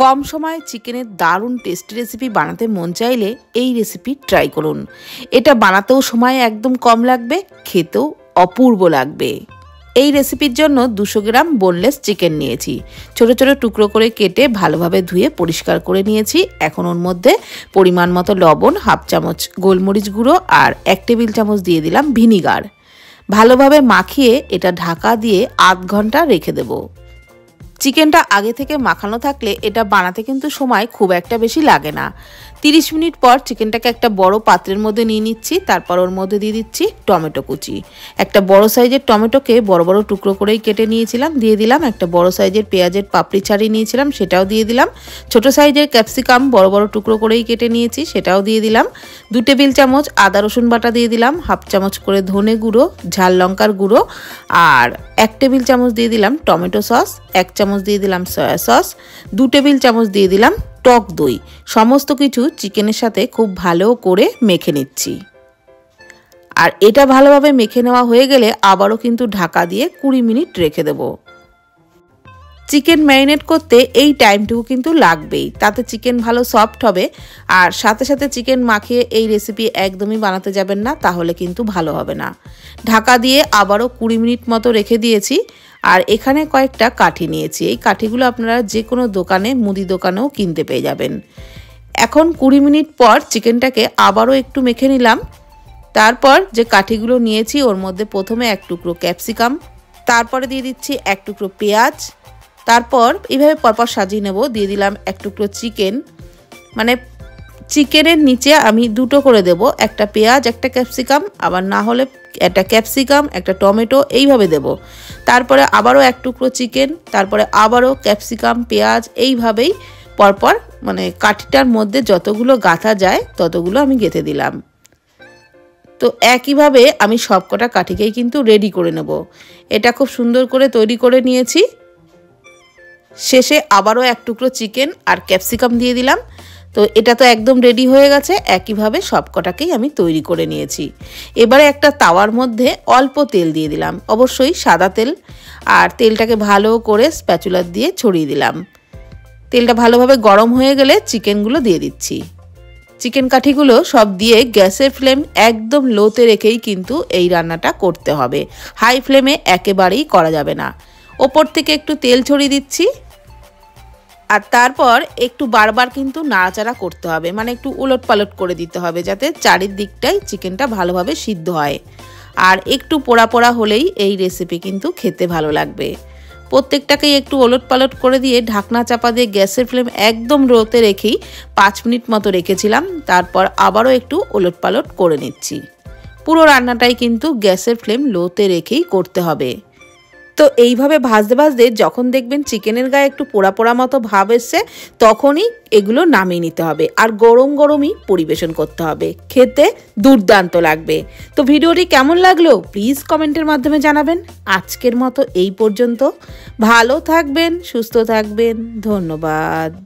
কম সময়ে চিকেনের দারুণ টেস্টি রেসিপি বানাতে মন চাইলে এই রেসিপি ট্রাই করুন। এটা বানাতেও সময় একদম কম লাগবে, খেতেও অপূর্ব লাগবে। এই রেসিপির জন্য 200 গ্রাম বোনলেস চিকেন নিয়েছি। ছোট ছোট টুকরো করে কেটে ভালোভাবে ধুয়ে পরিষ্কার করে নিয়েছি। এখন ওর মধ্যে পরিমাণ মতো লবণ, হাফ চামচ গোলমরিচ গুঁড়ো আর 1 টেবিল চামচ দিয়ে দিলাম ভিনিগার। ভালোভাবে মাখিয়ে এটা ঢাকা দিয়ে আধ ঘন্টা রেখে দেবো। চিকেনটা আগে থেকে মাখানো থাকলে এটা বানাতে কিন্তু সময় খুব একটা বেশি লাগে না। 30 মিনিট পর চিকেনটাকে একটা বড় পাত্রের মধ্যে নিয়ে নিচ্ছি। তারপর ওর মধ্যে দিয়ে দিচ্ছি টমেটো কুচি। একটা বড় সাইজের টমেটোকে বড় বড় টুকরো করেই কেটে নিয়েছিলাম, দিয়ে দিলাম। একটা বড় সাইজের পেঁয়াজের পাপড়ি ছাড়িয়ে নিয়েছিলাম, সেটাও দিয়ে দিলাম। ছোট সাইজের ক্যাপসিকাম বড় বড় টুকরো করেই কেটে নিয়েছি, সেটাও দিয়ে দিলাম। 2 টেবিল চামচ আদা রসুন বাটা দিয়ে দিলাম, হাফ চামচ করে ধনে গুঁড়ো, ঝাল লঙ্কার গুঁড়ো আর 1 টেবিল চামচ দিয়ে দিলাম টমেটো সস, 1 চামচ দিয়ে দিলাম সয়া সস, 2 টেবিল চামচ দিয়ে দিলাম টক দই। সমস্ত কিছু চিকেনের সাথে খুব ভালো করে মেখে নিচ্ছি। আর এটা ভালোভাবে মেখে নেওয়া হয়ে গেলে আবারও কিন্তু ঢাকা দিয়ে 20 মিনিট রেখে দেব। চিকেন ম্যারিনেট করতে এই টাইমটুকু কিন্তু লাগবেই, তাতে চিকেন ভালো সফট হবে। আর সাথে সাথে চিকেন মাখিয়ে এই রেসিপি একদমই বানাতে যাবেন না, তাহলে কিন্তু ভালো হবে না। ঢাকা দিয়ে আবারও 20 মিনিট মতো রেখে দিয়েছি। আর এখানে কয়েকটা কাঠি নিয়েছি। এই কাঠিগুলো আপনারা যে কোনো দোকানে, মুদি দোকানেও কিনতে পেয়ে যাবেন। এখন 20 মিনিট পর চিকেনটাকে আবারও একটু মেখে নিলাম। তারপর যে কাঠিগুলো নিয়েছি ওর মধ্যে প্রথমে 1 টুকরো ক্যাপসিকাম, তারপরে দিয়ে দিচ্ছি 1 টুকরো পেঁয়াজ, তারপর এইভাবে পরপর সাজিয়ে নেব। দিয়ে দিলাম 1 টুকরো চিকেন, মানে চিকেনের নিচে আমি 2টো করে দেব, একটা পেঁয়াজ একটা ক্যাপসিকাম, আবার না হলে একটা ক্যাপসিকাম একটা টমেটো, এইভাবে দেব। তারপরে আবারও 1 টুকরো চিকেন, তারপরে আবারও ক্যাপসিকাম পেঁয়াজ, এইভাবেই পরপর মানে কাঠিটার মধ্যে যতগুলো গাঁথা যায় ততগুলো আমি গেঁথে দিলাম। তো একইভাবে আমি সবকটা কাঠিকেই কিন্তু রেডি করে নেব। এটা খুব সুন্দর করে তৈরি করে নিয়েছি। শেষে আবারও 1 টুকরো চিকেন আর ক্যাপসিকাম দিয়ে দিলাম। তো এটা তো একদম রেডি হয়ে গেছে। একইভাবে সবকটাকেই আমি তৈরি করে নিয়েছি। এবারে একটা তাওয়ার মধ্যে অল্প তেল দিয়ে দিলাম, অবশ্যই সাদা তেল। আর তেলটাকে ভালো করে স্প্যাচুলার দিয়ে ছড়িয়ে দিলাম। তেলটা ভালোভাবে গরম হয়ে গেলে চিকেনগুলো দিয়ে দিচ্ছি। চিকেন কাঠিগুলো সব দিয়ে গ্যাসের ফ্লেম একদম লোতে রেখেই কিন্তু এই রান্নাটা করতে হবে। হাই ফ্লেমে একেবারেই করা যাবে না। ওপর থেকে একটু তেল ছড়িয়ে দিচ্ছি। আর তারপর একটু বারবার কিন্তু নাড়াচাড়া করতে হবে, মানে একটু উলট পালট করে দিতে হবে, যাতে চারিদিকটাই চিকেনটা ভালোভাবে সিদ্ধ হয়। আর একটু পোড়া পোড়া হলেই এই রেসিপি কিন্তু খেতে ভালো লাগবে। প্রত্যেকটাকেই একটু ওলট পালট করে দিয়ে ঢাকনা চাপা দিয়ে গ্যাসের ফ্লেম একদম লোতে রেখেই 5 মিনিট মতো রেখেছিলাম। তারপর আবারও একটু ওলট পালট করে নিচ্ছি। পুরো রান্নাটাই কিন্তু গ্যাসের ফ্লেম লোতে রেখেই করতে হবে। তো এইভাবে ভাজতে ভাজতে যখন দেখবেন চিকেনের গায়ে একটু পোড়া পোড়া মতো ভাব এসছে, তখনই এগুলো নামিয়ে নিতে হবে। আর গরম গরমই পরিবেশন করতে হবে, খেতে দুর্দান্ত লাগবে। তো ভিডিওটি কেমন লাগলো প্লিজ কমেন্টের মাধ্যমে জানাবেন। আজকের মতো এই পর্যন্ত। ভালো থাকবেন, সুস্থ থাকবেন, ধন্যবাদ।